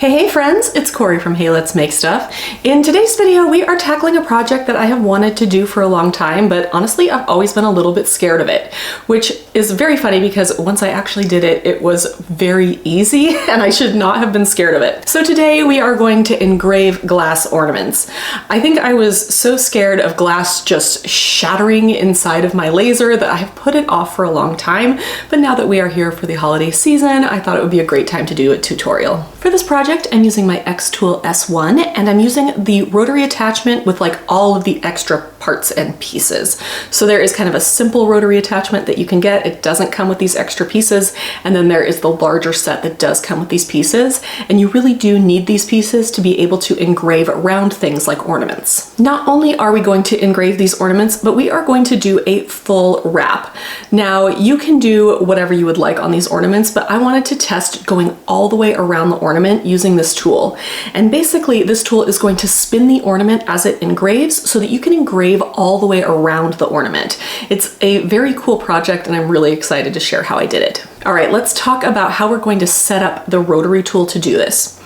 Hey friends, it's Corey from Hey Let's Make Stuff. In today's video, we are tackling a project that I have wanted to do for a long time, but honestly, I've always been a little bit scared of it, which is very funny because once I actually did it, it was very easy and I should not have been scared of it. So today we are going to engrave glass ornaments. I think I was so scared of glass just shattering inside of my laser that I have put it off for a long time, but now that we are here for the holiday season, I thought it would be a great time to do a tutorial. For this project, I'm using my xTool S1 and I'm using the rotary attachment with like all of the extra parts and pieces. So there is kind of a simple rotary attachment that you can get. It doesn't come with these extra pieces. And then there is the larger set that does come with these pieces. And you really do need these pieces to be able to engrave round things like ornaments. Not only are we going to engrave these ornaments, but we are going to do a full wrap. Now you can do whatever you would like on these ornaments, but I wanted to test going all the way around the ornament using this tool. And basically this tool is going to spin the ornament as it engraves so that you can engrave all the way around the ornament. It's a very cool project and I'm really excited to share how I did it. All right, let's talk about how we're going to set up the rotary tool to do this.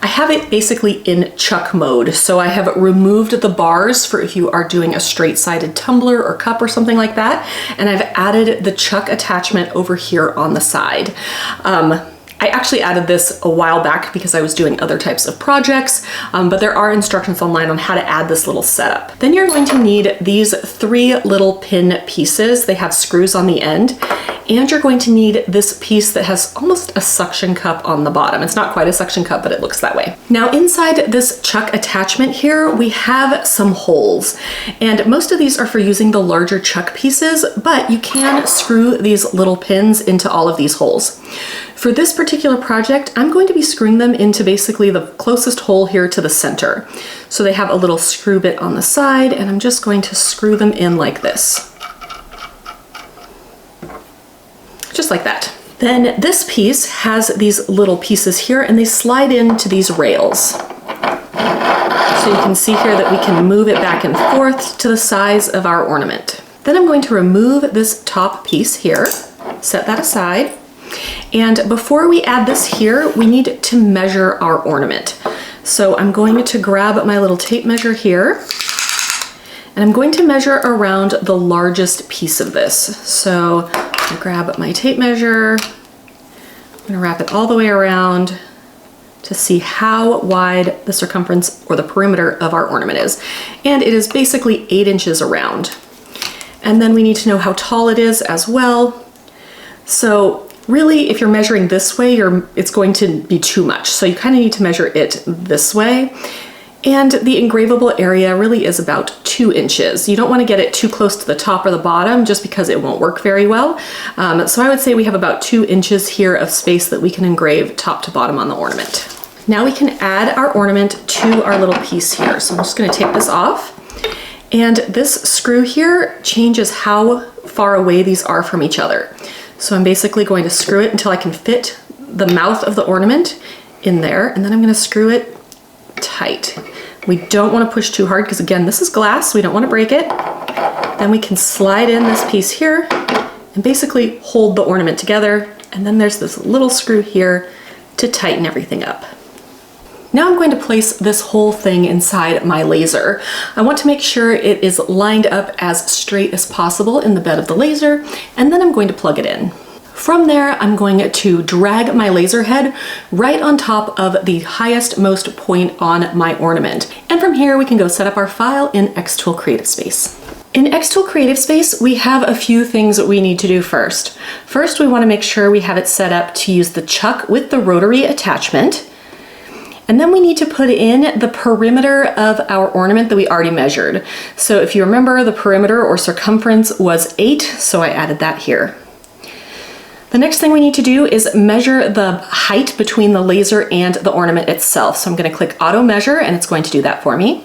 I have it basically in chuck mode. So I have removed the bars for if you are doing a straight-sided tumbler or cup or something like that. And I've added the chuck attachment over here on the side. I actually added this a while back because I was doing other types of projects, but there are instructions online on how to add this little setup. Then you're going to need these 3 little pin pieces. They have screws on the end, and you're going to need this piece that has almost a suction cup on the bottom. It's not quite a suction cup, but it looks that way. Now inside this chuck attachment here, we have some holes, and most of these are for using the larger chuck pieces, but you can screw these little pins into all of these holes. For this particular project, I'm going to be screwing them into basically the closest hole here to the center. So they have a little screw bit on the side, and I'm just going to screw them in like this. Just like that. Then this piece has these little pieces here, and they slide into these rails. So you can see here that we can move it back and forth to the size of our ornament. Then I'm going to remove this top piece here, set that aside. And before we add this here, we need to measure our ornament. So I'm going to grab my little tape measure here, and I'm going to measure around the largest piece of this. So I'm going to grab my tape measure, I'm going to wrap it all the way around to see how wide the circumference or the perimeter of our ornament is. And it is basically 8 inches around. And then we need to know how tall it is as well. So really, if you're measuring this way, it's going to be too much. So you kind of need to measure it this way. And the engravable area really is about 2 inches. You don't want to get it too close to the top or the bottom just because it won't work very well. So I would say we have about 2 inches here of space that we can engrave top to bottom on the ornament. Now we can add our ornament to our little piece here. So I'm just going to take this off. And this screw here changes how far away these are from each other. So I'm basically going to screw it until I can fit the mouth of the ornament in there, and then I'm going to screw it tight. We don't want to push too hard because again, this is glass, we don't want to break it. Then we can slide in this piece here and basically hold the ornament together, and then there's this little screw here to tighten everything up. Now I'm going to place this whole thing inside my laser. I want to make sure it is lined up as straight as possible in the bed of the laser, and then I'm going to plug it in. From there, I'm going to drag my laser head right on top of the highest most point on my ornament. And from here, we can go set up our file in xTool Creative Space. In xTool Creative Space, we have a few things that we need to do first. First, we want to make sure we have it set up to use the chuck with the rotary attachment. And then we need to put in the perimeter of our ornament that we already measured. So if you remember, the perimeter or circumference was 8, so I added that here. The next thing we need to do is measure the height between the laser and the ornament itself. So I'm going to click Auto Measure, and it's going to do that for me.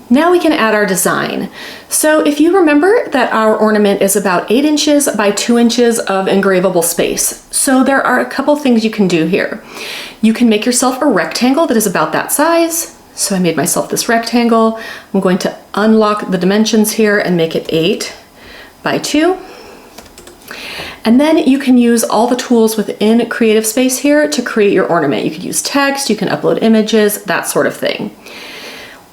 Now we can add our design. So if you remember that our ornament is about 8 inches by 2 inches of engravable space. So there are a couple things you can do here. You can make yourself a rectangle that is about that size. So I made myself this rectangle. I'm going to unlock the dimensions here and make it 8 by 2. And then you can use all the tools within Creative Space here to create your ornament. You could use text, you can upload images, that sort of thing.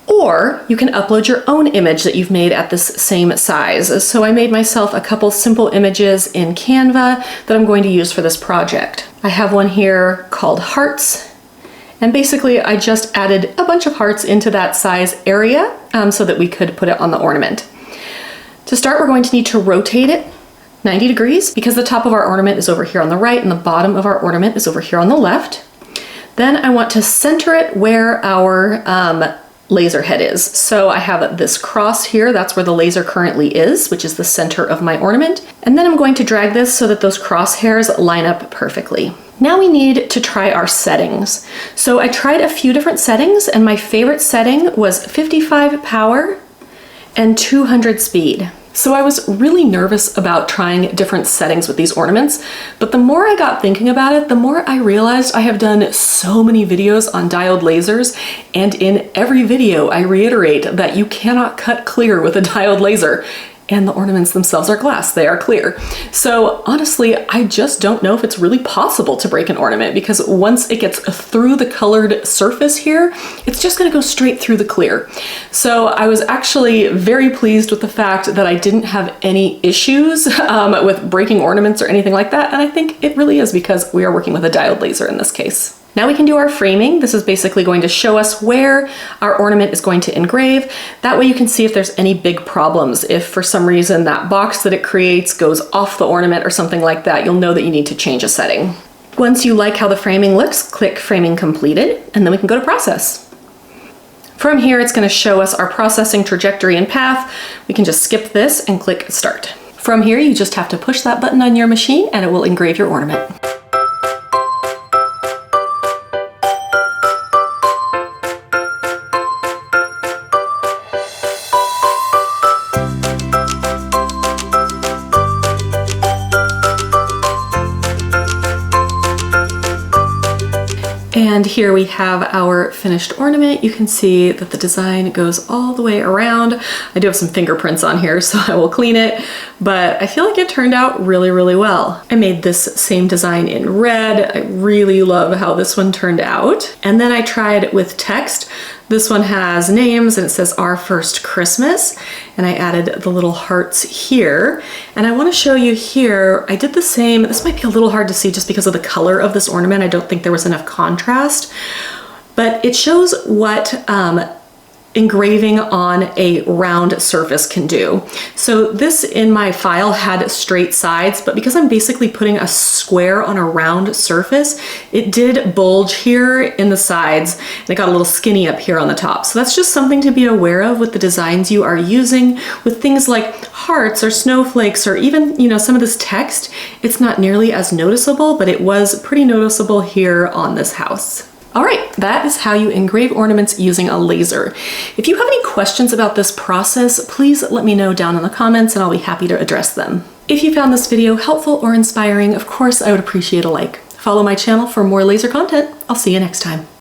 Or you can upload your own image that you've made at this same size. So I made myself a couple simple images in Canva that I'm going to use for this project. I have one here called Hearts. And basically I just added a bunch of hearts into that size area so that we could put it on the ornament. To start, we're going to need to rotate it 90 degrees because the top of our ornament is over here on the right and the bottom of our ornament is over here on the left. Then I want to center it where our laser head is. So I have this cross here, that's where the laser currently is, which is the center of my ornament. And then I'm going to drag this so that those crosshairs line up perfectly. Now we need to try our settings. So I tried a few different settings and my favorite setting was 55 power and 200 speed. So I was really nervous about trying different settings with these ornaments, but the more I got thinking about it, the more I realized I have done so many videos on diode lasers, and in every video I reiterate that you cannot cut clear with a diode laser. And the ornaments themselves are glass, they are clear. So honestly, I just don't know if it's really possible to break an ornament because once it gets through the colored surface here, it's just gonna go straight through the clear. So I was actually very pleased with the fact that I didn't have any issues with breaking ornaments or anything like that. And I think it really is because we are working with a diode laser in this case. Now we can do our framing. This is basically going to show us where our ornament is going to engrave. That way you can see if there's any big problems. If for some reason that box that it creates goes off the ornament or something like that, you'll know that you need to change a setting. Once you like how the framing looks, click Framing Completed, and then we can go to Process. From here, it's going to show us our processing trajectory and path. We can just skip this and click Start. From here, you just have to push that button on your machine and it will engrave your ornament. And here we have our finished ornament. You can see that the design goes all the way around. I do have some fingerprints on here, so I will clean it, but I feel like it turned out really, really well. I made this same design in red. I really love how this one turned out. And then I tried with text. This one has names and it says Our First Christmas, and I added the little hearts here. And I want to show you here, I did the same. This might be a little hard to see just because of the color of this ornament. I don't think there was enough contrast, but it shows what engraving on a round surface can do. So this in my file had straight sides, but because I'm basically putting a square on a round surface, it did bulge here in the sides and it got a little skinny up here on the top. So that's just something to be aware of with the designs you are using. With things like hearts or snowflakes or even, you know, some of this text, it's not nearly as noticeable, but it was pretty noticeable here on this house. All right, that is how you engrave ornaments using a laser. If you have any questions about this process, please let me know down in the comments and I'll be happy to address them. If you found this video helpful or inspiring, of course, I would appreciate a like. Follow my channel for more laser content. I'll see you next time.